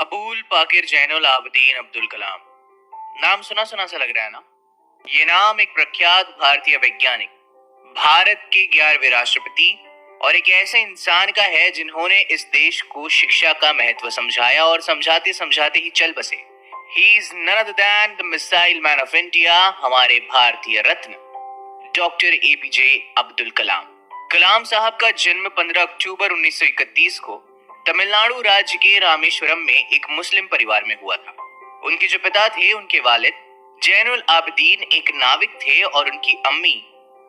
अबुल पाकिर जैनुल आबदीन अब्दुल कलाम। नाम सुना सुना सा लग रहा है ना। ये नाम एक प्रख्यात भारतीय वैज्ञानिक, भारत के 11वें राष्ट्रपति और एक ऐसे इंसान का है जिन्होंने इस देश को शिक्षा का महत्व समझाया और समझाते समझाते ही चल बसे। He is none other than the missile man of India, हमारे भारतीय रत्न डॉक्टर एपीजे अब्दुल कलाम। कलाम साहब का जन्म 15 अक्टूबर 1931 को तमिलनाडु राज्य के रामेश्वरम में एक मुस्लिम परिवार में हुआ था। उनके जो पिता थे, उनके वालिद जैनुल आबदीन एक नाविक थे और उनकी अम्मी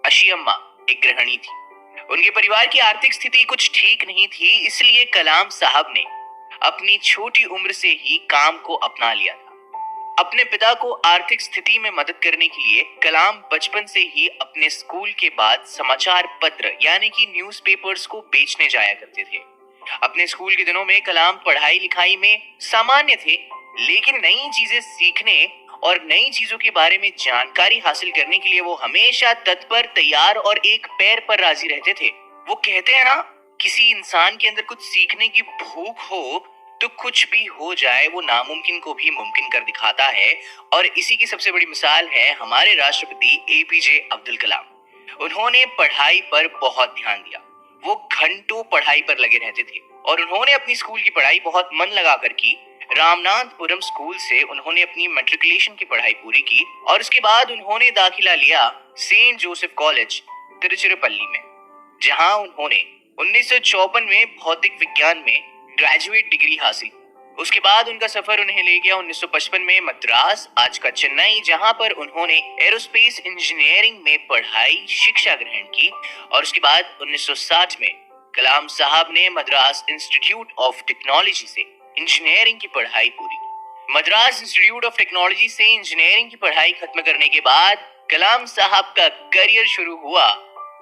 अशियम्मा एक गृहिणी थी। उनके परिवार की आर्थिक स्थिति कुछ ठीक नहीं थी, इसलिए कलाम साहब ने अपनी छोटी उम्र से ही काम को अपना लिया था। अपने पिता को आर्थिक स्थिति में मदद करने के लिए कलाम बचपन से ही अपने स्कूल के बाद समाचार पत्र यानी कि न्यूज़पेपर्स को बेचने जाया करते थे। अपने स्कूल के दिनों में कलाम पढ़ाई लिखाई में सामान्य थे, लेकिन नई चीजें सीखने और नई चीजों के बारे में जानकारी हासिल करने के लिए वो हमेशा तत्पर, तैयार और एक पैर पर राजी रहते थे। वो कहते हैं ना, किसी इंसान के अंदर कुछ सीखने की भूख हो तो कुछ भी हो जाए, वो नामुमकिन को भी मुमकिन कर दिखाता है। और इसी की सबसे बड़ी मिसाल है हमारे राष्ट्रपति एपीजे अब्दुल कलाम। उन्होंने पढ़ाई पर बहुत ध्यान दिया, वो घंटों पढ़ाई पर लगे रहते थे और उन्होंने अपनी स्कूल की पढ़ाई बहुत मन लगाकर की। रामनाथपुरम स्कूल से उन्होंने अपनी मैट्रिकुलेशन की पढ़ाई पूरी की और उसके बाद उन्होंने दाखिला लिया सेंट जोसेफ कॉलेज तिरुचिरापल्ली में, जहां उन्होंने 1954 में भौतिक विज्ञान में ग्रेजुएट डिग्री हासिल। उसके बाद उनका सफर उन्हें ले गया 1955 में मद्रास, आज का चेन्नई, जहां पर उन्होंने एरोस्पेस इंजीनियरिंग में पढ़ाई शिक्षा ग्रहण की। और उसके बाद 1960 में कलाम साहब ने मद्रास इंस्टीट्यूट ऑफ टेक्नोलॉजी से इंजीनियरिंग की पढ़ाई पूरी। मद्रास इंस्टीट्यूट ऑफ टेक्नोलॉजी से इंजीनियरिंग की पढ़ाई खत्म करने के बाद कलाम साहब का करियर शुरू हुआ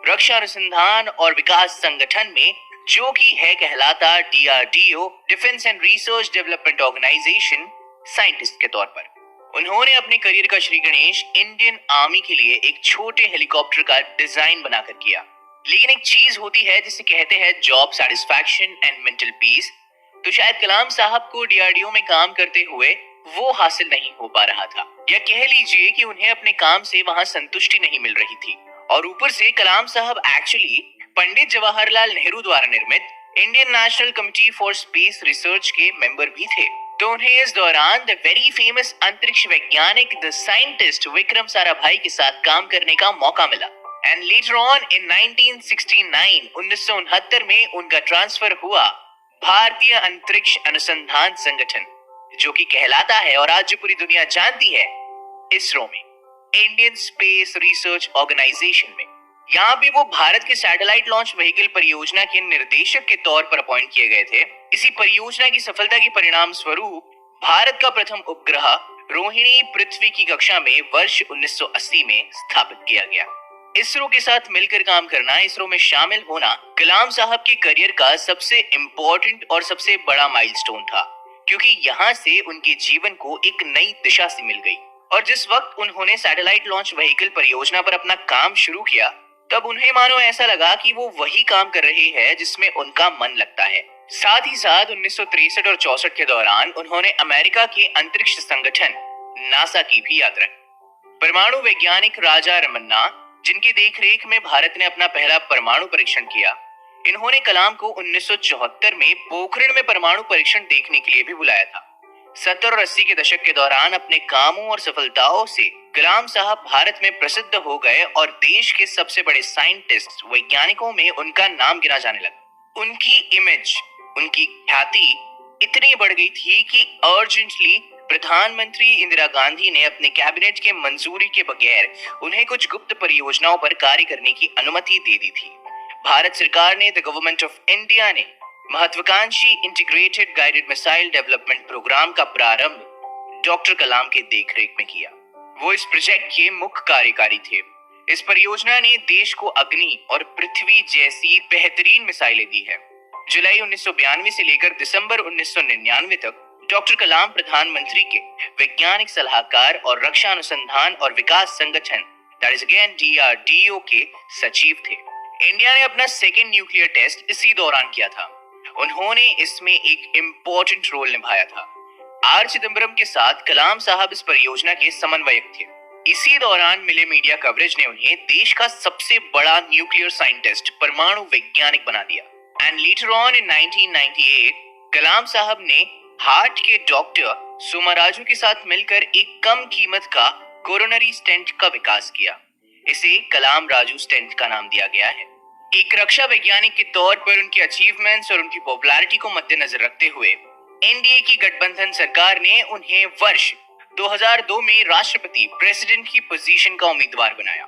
रक्षा अनुसंधान और विकास संगठन में, जो कि है कहलाता DRDO, defence and research development organisation, scientist के तौर पर। उन्होंने अपने करियर का श्री गणेश इंडियन आर्मी के लिए एक छोटे हेलीकॉप्टर का डिजाइन बनाकर किया। लेकिन एक चीज होती है जिसे कहते हैं job satisfaction and mental peace, तो शायद कलाम साहब को DRDO में काम करते हुए वो हासिल नहीं हो पा रहा था, या कह लीजिए कि उन्हें अपने काम से वहां संतुष्टि नहीं मिल रही थी। और ऊपर से कलाम साहब एक्चुअली पंडित जवाहरलाल नेहरू द्वारा निर्मित Indian national committee for space research के मेंबर भी थे। तो उन्हें इस दौरान द वेरी फेमस अंतरिक्ष वैज्ञानिक द साइंटिस्ट विक्रम साराभाई के साथ काम करने का मौका मिला। एंड लेटर ऑन इन 1969 में उनका ट्रांसफर हुआ भारतीय अंतरिक्ष अनुसंधान संगठन, जो कि कहलाता है और आज जो पूरी दुनिया जानती है इसरो में, इंडियन स्पेस रिसर्च ऑर्गेनाइजेशन में। यहाँ भी वो भारत के सैटेलाइट लॉन्च व्हीकल परियोजना के निर्देशक के तौर पर अपॉइंट किए गए थे। इसी परियोजना की सफलता के परिणाम स्वरूप भारत का प्रथम उपग्रह रोहिणी पृथ्वी की कक्षा में वर्ष 1980 में स्थापित किया गया। इसरो के साथ मिलकर काम करना, इसरो में शामिल होना कलाम साहब के करियर का सबसे इम्पोर्टेंट और सबसे बड़ा माइलस्टोन था, क्योंकि यहाँ से उनके जीवन को एक नई दिशा से मिल गई। और जिस वक्त उन्होंने सैटेलाइट लॉन्च व्हीकल परियोजना पर अपना काम शुरू किया, तब उन्हें मानो ऐसा लगा कि वो वही काम कर रहे हैं जिसमें उनका मन लगता है। साथ ही साथ 1963 और 64 के दौरान उन्होंने अमेरिका के अंतरिक्ष संगठन नासा की भी यात्रा की। परमाणु वैज्ञानिक राजा रमन्ना, जिनकी देखरेख में भारत ने अपना पहला परमाणु परीक्षण किया, इन्होंने कलाम को 1974 में पोखरण में परमाणु परीक्षण देखने के लिए भी बुलाया था। 70 और 80 के दशक के दौरान अपने कामों और सफलताओं से कलाम साहब भारत में प्रसिद्ध हो गए और देश के सबसे बड़े साइंटिस्ट, वैज्ञानिकों में उनका नाम गिना जाने लगा। उनकी इमेज, उनकी ख्याति इतनी बढ़ गई थी कि अर्जेंटली प्रधानमंत्री इंदिरा गांधी ने अपने कैबिनेट के मंजूरी के बगैर उन्हें कुछ गुप्त परियोजनाओं पर कार्य करने की अनुमति दे दी थी। भारत सरकार ने, द गवर्नमेंट ऑफ इंडिया ने महत्वाकांक्षी integrated guided missile development programme का प्रारंभ डॉक्टर कलाम के देखरेख में किया। वो इस प्रोजेक्ट के मुख्य कार्यकारी थे। इस परियोजना ने देश को अग्नि और पृथ्वी जैसी बेहतरीन मिसाइलें दी है। जुलाई 1992 से लेकर दिसंबर 1999 तक डॉक्टर कलाम प्रधानमंत्री के वैज्ञानिक सलाहकार और रक्षा अनुसंधान और विकास संगठन, दैट इज अगेन DRDO के सचिव थे। इंडिया ने अपना सेकेंड न्यूक्लियर टेस्ट इसी दौरान किया था। उन्होंने इसमें एक इम्पोर्टेंट रोल निभाया था। आर चिदम्बरम के साथ कलाम साहब इस परियोजना के समन्वयक थे। इसी दौरान मिले मीडिया कवरेज ने उन्हें देश का सबसे बड़ा न्यूक्लियर साइंटिस्ट, परमाणु वैज्ञानिक बना दिया। एंड लेटर ऑन इन 1998 कलाम साहब ने हार्ट के डॉक्टर सोमाराजू के साथ मिलकर एक कम कीमत का कोरोनरी स्टेंट का विकास किया। इसे कलाम राजू स्टेंट का नाम दिया गया है। एक रक्षा वैज्ञानिक के तौर पर उनके अचीवमेंट्स और उनकी पॉपुलैरिटी को मद्देनजर रखते हुए एनडीए की गठबंधन सरकार ने उन्हें वर्ष 2002 में राष्ट्रपति प्रेसिडेंट की पोजीशन का उम्मीदवार बनाया।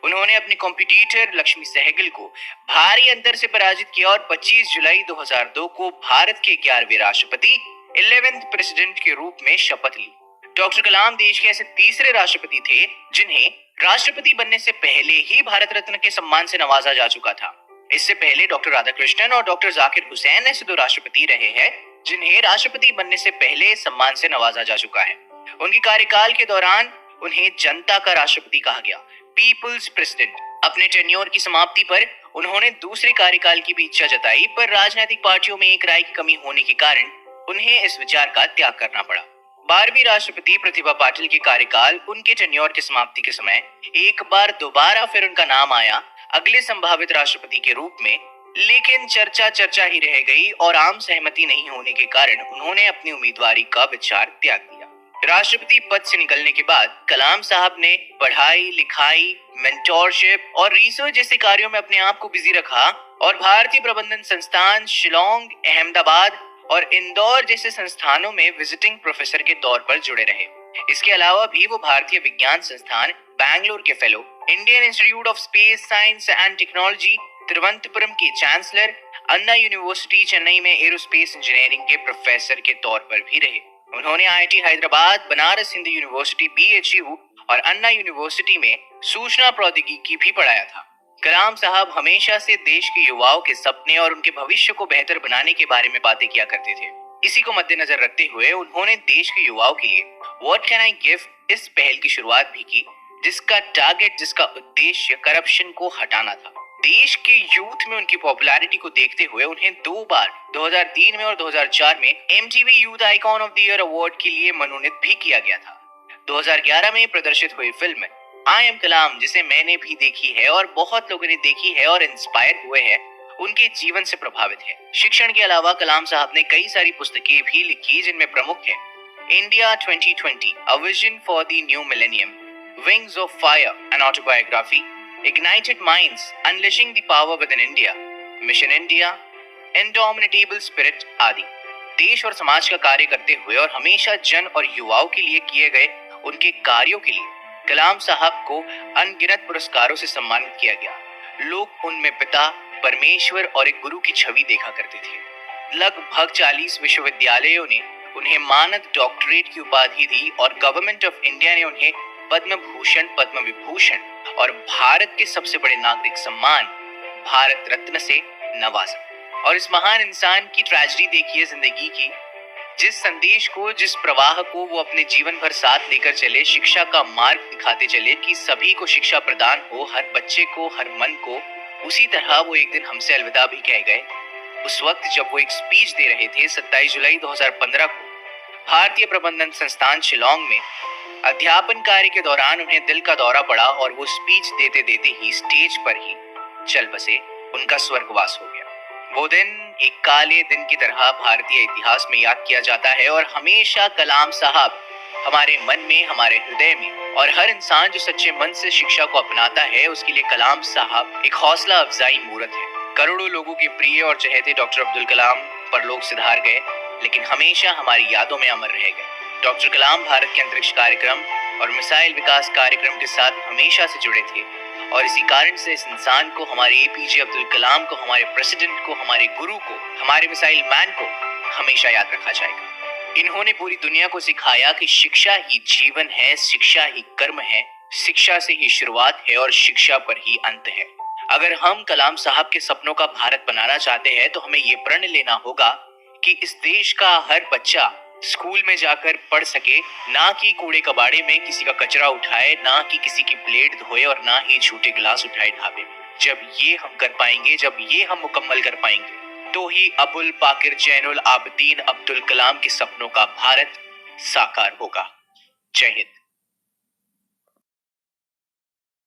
उन्होंने अपने कॉम्पिटिटर लक्ष्मी सहगल को भारी अंतर से पराजित किया और 25 जुलाई 2002 को भारत के 11वें राष्ट्रपति 11th प्रेसिडेंट के रूप में शपथ ली। डॉक्टर कलाम देश के ऐसे तीसरे राष्ट्रपति थे जिन्हें राष्ट्रपति बनने से पहले ही भारत रत्न के सम्मान से नवाजा जा चुका था। इससे पहले डॉक्टर राधाकृष्णन और डॉक्टर जाकिर हुसैन ऐसे दो राष्ट्रपति रहे हैं जिन्हें राष्ट्रपति बनने से पहले सम्मान से नवाजा जा चुका है। उनके कार्यकाल के दौरान उन्हें जनता का राष्ट्रपति कहा गया, पीपल्स प्रेसिडेंट। अपने टेन्योर की समाप्ति पर उन्होंने दूसरे कार्यकाल की भी इच्छा जताई, पर राजनीतिक पार्टियों में एक राय की कमी होने के कारण उन्हें इस विचार का त्याग करना पड़ा। 12वीं राष्ट्रपति प्रतिभा पाटिल के कार्यकाल उनके टेन्योर की समाप्ति के समय एक बार दोबारा फिर उनका नाम आया अगले संभावित राष्ट्रपति के रूप में, लेकिन चर्चा ही रह गई और आम सहमति नहीं होने के कारण उन्होंने अपनी उम्मीदवारी का विचार त्याग दिया। राष्ट्रपति पद से निकलने के बाद कलाम साहब ने पढ़ाई लिखाई, मेंटोरशिप और रिसर्च जैसे कार्यों में अपने आप को बिजी रखा और भारतीय प्रबंधन संस्थान, शिलोंग, अहमदाबाद और इंदौर जैसे संस्थानों में विजिटिंग प्रोफेसर के तौर पर जुड़े रहे। इसके अलावा भी वो भारतीय विज्ञान संस्थान बैंगलोर के fellow, Indian institute of space science and technology Thiruvananthapuram के चांसलर, अन्ना यूनिवर्सिटी चेन्नई में एरोस्पेस इंजीनियरिंग के प्रोफेसर के तौर पर भी रहे। उन्होंने IIT Hyderabad, Banaras Hindu university BHU और अन्ना यूनिवर्सिटी में सूचना प्रौद्योगिकी भी पढ़ाया था। कलाम साहब हमेशा से देश के युवाओं के सपने और उनके भविष्य को बेहतर बनाने के बारे में बातें किया करते थे। इसी को मद्देनजर रखते हुए उन्होंने देश के युवाओं के लिए व्हाट कैन आई गिव इस पहल की शुरुआत भी की, जिसका उद्देश्य करप्शन को हटाना था। देश के यूथ में उनकी पॉपुलैरिटी को देखते हुए उन्हें 2 बार 2003 में और 2004 में MTV youth icon of the year award के लिए मनोनीत भी किया गया था। 2011 में प्रदर्शित हुई फिल्म आई एम कलाम, जिसे मैंने भी देखी है और बहुत लोगों ने देखी है और इंस्पायर हुए हैं, उनके जीवन से प्रभावित है। शिक्षण के अलावा कलाम साहब ने कई सारी पुस्तकें भी लिखी जिनमें प्रमुख है India 2020, a vision for the new millennium, wings of fire, an autobiography, ignited minds, unleashing the power within India, mission India, indomitable spirit आदि। देश और समाज का कार्य करते हुए और हमेशा जन और युवाओं के लिए किए गए उनके कार्यों के लिए कलाम साहब को अनगिनत पुरस्कारों से सम्मानित किया गया। लोग उनमें पिता, परमेश्वर और एक गुरु की छवि देखा करते थे। लगभग 40 विश्वविद्यालयों ने उन्हें मानद डॉक्टरेट की उपाधि दी और गवर्नमेंट ऑफ इंडिया ने उन्हें पद्म भूषण, पद्म विभूषण और भारत के सबसे बड़े नागरिक सम्मान भारत रत्न से नवाजा। और इस महान इंसान की ट्रेजेडी देखिए जिंदगी की, जिस संदेश को, जिस प्रवाह को वो अपने जीवन भर साथ लेकर चले, शिक्षा का मार्ग दिखाते चले कि सभी को शिक्षा प्रदान हो, हर बच्चे को, हर मन को। उसी तरह वो एक दिन हमसे अलविदा भी कह गए। उस वक्त जब वो एक स्पीच दे रहे थे 27 जुलाई 2015 को भारतीय प्रबंधन संस्थान शिलोंग में, अध्यापन कार्य के दौरान उन्हें दिल का दौरा पड़ा और वो स्पीच देते देते ही स्टेज पर ही चल बसे। उनका स्वर्गवास हो गया। वो दिन एक काले दिन की तरह भारतीय इतिहास में याद किया जाता है और हमेशा कलाम साहब हमारे मन में, हमारे हृदय में, और हर इंसान जो सच्चे मन से शिक्षा को अपनाता है उसके लिए कलाम साहब एक हौसला अफजाई मूर्त है। करोड़ों लोगों के प्रिय और चहेते डॉक्टर अब्दुल कलाम परलोक सिधार गए, लेकिन हमेशा हमारी यादों में अमर रह गए। डॉक्टर कलाम भारत के अंतरिक्ष कार्यक्रम और मिसाइल विकास कार्यक्रम के साथ हमेशा से जुड़े थे और इसी कारण से इस इंसान को, हमारे एपीजे अब्दुल कलाम को, हमारे प्रेसिडेंट को, हमारे गुरु को, हमारे मिसाइल मैन को हमेशा याद रखा जाएगा। इन्होंने पूरी दुनिया को सिखाया कि शिक्षा ही जीवन है, शिक्षा ही कर्म है, शिक्षा से ही शुरुआत है और शिक्षा पर ही अंत है। अगर हम कलाम साहब के सपनों का भारत बनाना चाहते हैं तो हमें ये प्रण लेना होगा कि इस देश का हर बच्चा स्कूल में जाकर पढ़ सके, ना कि कूड़े कबाड़े में किसी का कचरा उठाए, ना कि किसी की प्लेट धोए और ना ही झूठे गिलास उठाए ढाबे में। जब ये हम कर पाएंगे, जब ये हम मुकम्मल कर पाएंगे, तो ही अबुल पाकिर जैनुल आबदीन अब्दुल कलाम के सपनों का भारत साकार होगा। जय हिंद।